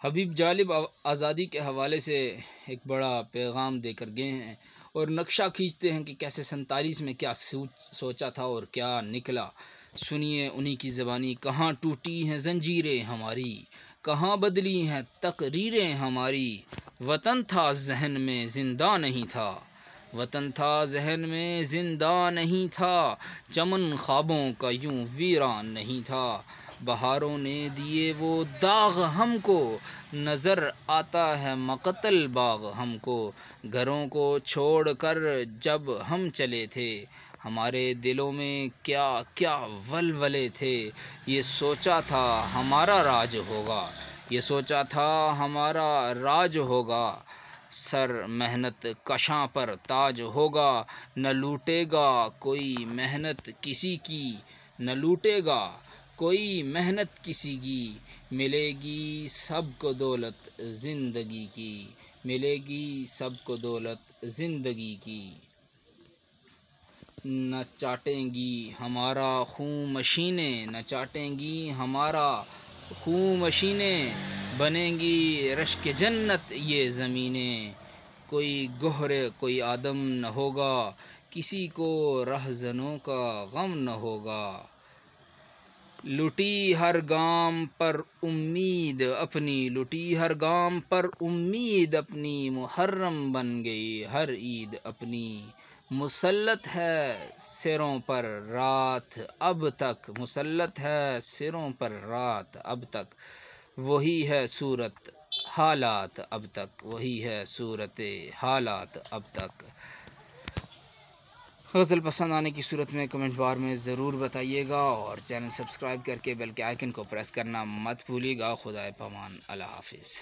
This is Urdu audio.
حبیب جالب آزادی کے حوالے سے ایک بڑا پیغام دے کر گئے ہیں اور نقشہ کھینچتے ہیں کہ کیسے 47 میں کیا سوچا تھا اور کیا نکلا۔ سنیے انہی کی زبانی، کہاں ٹوٹی ہیں زنجیریں ہماری، کہاں بدلی ہیں تقریریں ہماری۔ وطن تھا ذہن میں زندہ نہیں تھا، وطن تھا ذہن میں زندہ نہیں تھا، چمن خوابوں کا یوں ویران نہیں تھا۔ بہاروں نے دیے وہ داغ ہم کو، نظر آتا ہے مقتل باغ ہم کو۔ گھروں کو چھوڑ کر جب ہم چلے تھے، ہمارے دلوں میں کیا کیا ولولے تھے۔ یہ سوچا تھا ہمارا راج ہوگا، یہ سوچا تھا ہمارا راج ہوگا، سر محنت کشاں پر تاج ہوگا۔ نہ لوٹے گا کوئی محنت کسی کی، نہ لوٹے گا کوئی محنت کسی کی، ملے گی سب کو دولت زندگی کی، ملے گی سب کو دولت زندگی کی۔ نہ چاٹیں گی ہمارا خون مشینیں، نہ چاٹیں گی ہمارا خون مشینیں، بنیں گی رشک جنت یہ زمینیں۔ کوئی گہر کوئی آدم نہ ہوگا، کسی کو رہزنوں کا غم نہ ہوگا۔ لٹی ہر گام پر امید اپنی، لٹی ہر گام پر امید اپنی، محرم بن گئی ہر عید اپنی۔ مسلط ہے سروں پر رات اب تک، مسلط ہے سروں پر رات اب تک، وہی ہے صورت حالات اب تک، وہی ہے صورت حالات اب تک۔ غزل پسند آنے کی صورت میں کمنٹ بار میں ضرور بتائیے گا، اور چینل سبسکرائب کر کے بیل کے آئیکن کو پریس کرنا مت بھولیے گا۔ خدا پامان، اللہ حافظ۔